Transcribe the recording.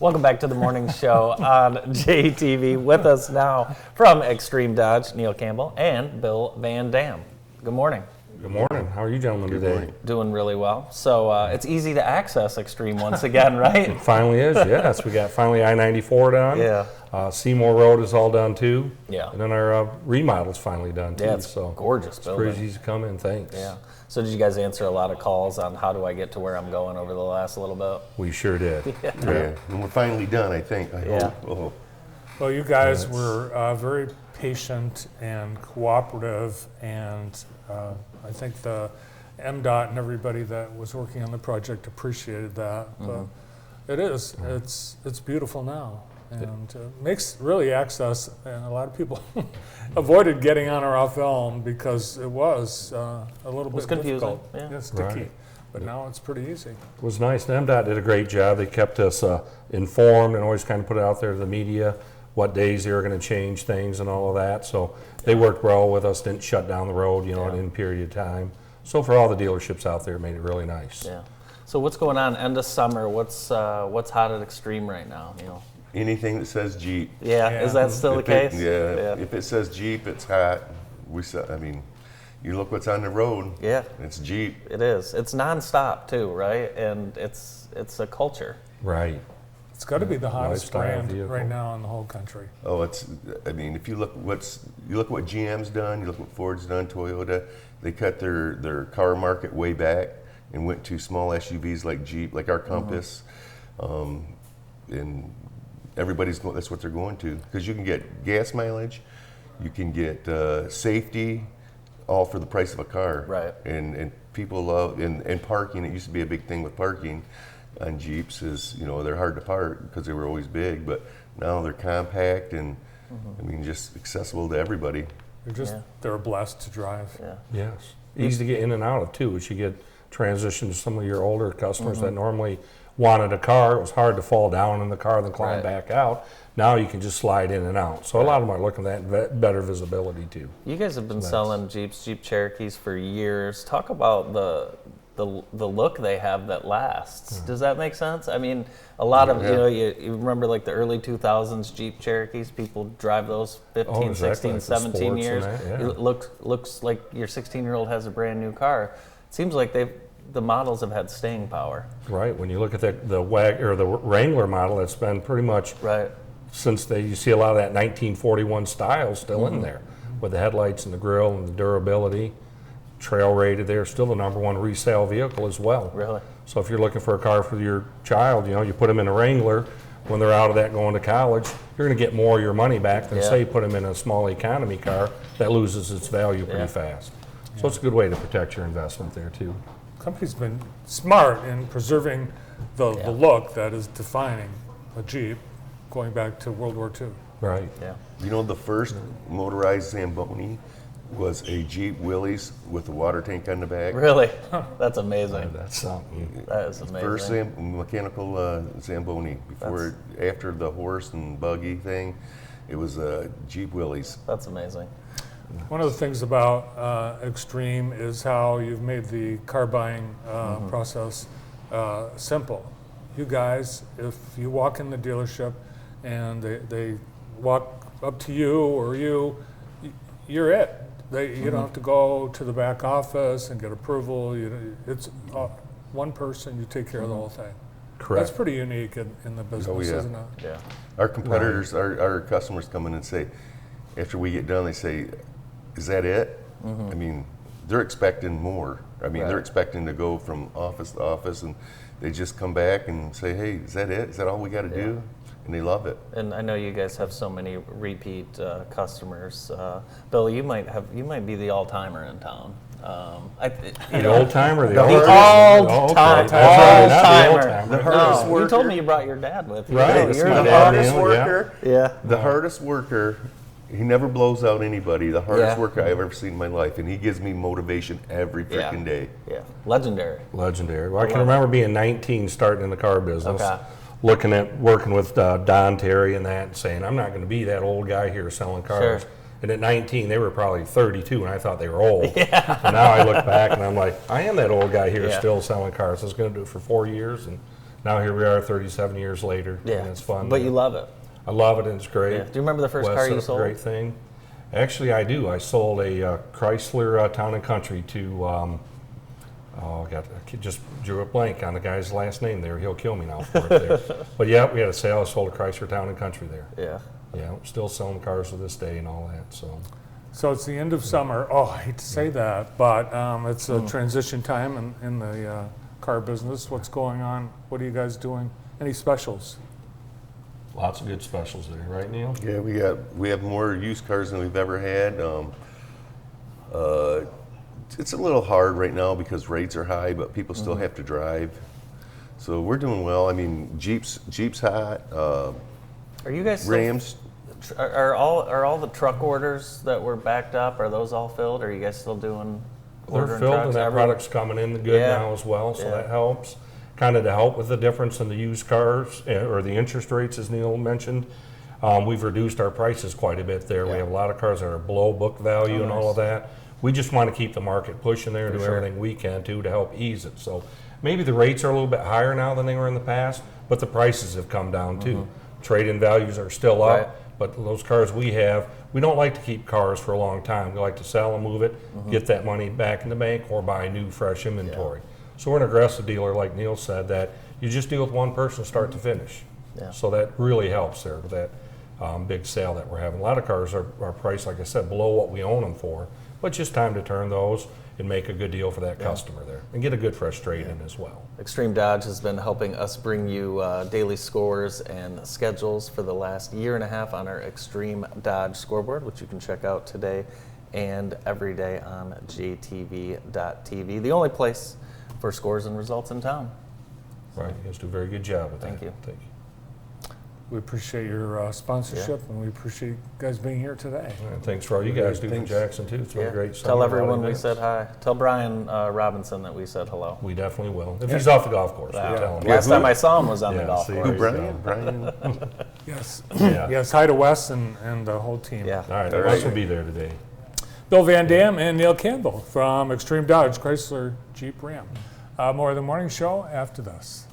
Welcome back to the morning show on JTV. With us now from Extreme Dodge, Neal Campbell and Bill VanDam. Good morning. Good morning. How are you gentlemen today? Doing really well. So it's easy to access Extreme once again, right? It finally is, yes. We got finally I-94 done. Yeah. Seymour Road is all done too. Yeah. And then our remodel's finally done too. Yeah, it's so gorgeous building. It's pretty easy to come in, thanks. Yeah. So did you guys answer a lot of calls on how do I get to where I'm going over the last little bit? We sure did. Yeah, and we're finally done, I think. I hope. Oh. Well, you guys were very patient and cooperative, and I think the MDOT and everybody that was working on the project appreciated that. But it's beautiful now, and makes really access. And a lot of people avoided getting on or off Elm because it was a little bit confusing. difficult. Yeah. Sticky. Right. But now it's pretty easy. It was nice. The MDOT did a great job. They kept us informed and always kind of put it out there to the media what days they were going to change things and all of that. So they worked well with us, didn't shut down the road, at any period of time. So for all the dealerships out there, it made it really nice. Yeah. So what's going on end of summer? What's hot at Extreme right now? Anything that says Jeep. Yeah. Is that still the case? Yeah. If it says Jeep, it's hot. You look what's on the road. Yeah. It's Jeep. It is. It's nonstop too, right? And it's a culture. Right. It's got to be the hottest Lifestyle brand vehicle. right now in the whole country. Oh, if you look what GM's done, you look what Ford's done, Toyota, they cut their car market way back and went to small SUVs like Jeep, like our Compass, and that's what they're going to, because you can get gas mileage, you can get safety, all for the price of a car. Right. And people love, and parking, it used to be a big thing with parking on Jeeps is, they're hard to park because they were always big, but now they're compact and, just accessible to everybody. They're blessed to drive. Yeah. Yes. Easy to get in and out of too, as you get transitioned to some of your older customers that normally wanted a car. It was hard to fall down in the car then climb back out. Now you can just slide in and out. So a lot of them are looking at that better visibility too. You guys have been selling Jeep Cherokees for years. Talk about the look they have that lasts. Does that make sense? I mean, a lot of, you remember like the early 2000s Jeep Cherokees, people drive those 15, 16, 17 years. It looks like your 16-year-old has a brand new car. It seems like the models have had staying power. Right. When you look at the Wrangler model, that's been pretty much since you see a lot of that 1941 style still in there, with the headlights and the grille and the durability. Trail rated, they're still the #1 resale vehicle as well. Really? So if you're looking for a car for your child, you put them in a Wrangler. When they're out of that going to college, you're going to get more of your money back than say put them in a small economy car that loses its value pretty fast. So it's a good way to protect your investment there too. Company's been smart in preserving the look that is defining a Jeep going back to World War II. Right. Yeah. The first motorized Zamboni was a Jeep Willys with a water tank on the back. Really? That's amazing. That's something. That is amazing. First mechanical Zamboni. After the horse and buggy thing, it was a Jeep Willys. That's amazing. One of the things about Extreme is how you've made the car buying process simple. You guys, if you walk in the dealership and they walk up to you or you're it. You don't have to go to the back office and get approval. It's one person, you take care of the whole thing. Correct. That's pretty unique in the business, isn't it? Yeah. Our competitors, our customers come in and say, after we get done, they say, is that it? I mean, they're expecting more. They're expecting to go from office to office, and they just come back and say, hey, is that it? Is that all we got to do? And they love it. And I know you guys have so many repeat customers. Bill, you might be the all-timer in town. The old timer, the You told me you brought your dad with you. Right. You're the hardest worker. Yeah. The hardest worker. He never blows out anybody. The hardest worker I've ever seen in my life, and he gives me motivation every freaking day. Yeah. Legendary. Well, I can remember being 19, starting in the car business. Working with Don Terry and that, and saying, I'm not going to be that old guy here selling cars. Sure. And at 19, they were probably 32, and I thought they were old. And now I look back, and I'm like, I am that old guy here still selling cars. I was going to do it for 4 years, and now here we are 37 years later, Yeah. and it's fun. But you love it. I love it, and it's great. Yeah. Do you remember the first Wes car set you up a sold? great thing. Actually, I do. I sold a Chrysler Town and Country to, I just drew a blank on the guy's last name there. He'll kill me now for it there. But yeah, we had a sale. I sold a Chrysler Town and Country there. Yeah. Yeah, still selling cars to this day and all that. So it's the end of summer. Oh, I hate to say that, but it's a transition time in the car business. What's going on? What are you guys doing? Any specials? Lots of good specials there, right, Neal? Yeah, we have more used cars than we've ever had. It's a little hard right now because rates are high, but people still have to drive. So we're doing well. I mean, Jeep's hot. Are you guys still, Rams. are all the truck orders that were backed up? Are those all filled? Are you guys still doing? They're ordering filled, trucks? and that Everyone- product's coming in good Yeah. now as well, so Yeah. that helps. Kind of to help with the difference in the used cars or the interest rates, as Neal mentioned. We've reduced our prices quite a bit there. We Yeah. have a lot of cars that are below book value and all nice. of that. We just want to keep the market pushing there, do sure. everything we can to help ease it. So maybe the rates are a little bit higher now than they were in the past, but the prices have come down too. Trade-in values are still up, Right. but those cars we have, we don't like to keep cars for a long time. We like to sell and move it, get that money back in the bank, or buy new, fresh inventory. So we're an aggressive dealer, like Neal said, that you just deal with one person start to finish. Yeah. So that really helps there with that big sale that we're having. A lot of cars are priced, like I said, below what we own them for, but just time to turn those and make a good deal for that customer there and get a good fresh trade-in as well. Extreme Dodge has been helping us bring you daily scores and schedules for the last year and a half on our Extreme Dodge scoreboard, which you can check out today and every day on jtv.tv, the only place for scores and results in town. Right, you guys do a very good job with that. Thank you. Thank you. We appreciate your sponsorship, and we appreciate you guys being here today. And thanks for all you guys do for Thanks. Jackson too. It's been a great summer. Tell a lot of everyone we events. said hi. Tell Brian Robinson that we said hello. We definitely will. If he's off the golf course, we'll tell him. Last time I saw him was on the Yeah, golf see, course. who, Brian? Yes. Yeah. Yes. Hi to Wes and the whole team. Yeah. All right, Wes will be there today. Bill VanDam and Neal Campbell from Extreme Dodge, Chrysler, Jeep, Ram. More of the morning show after this.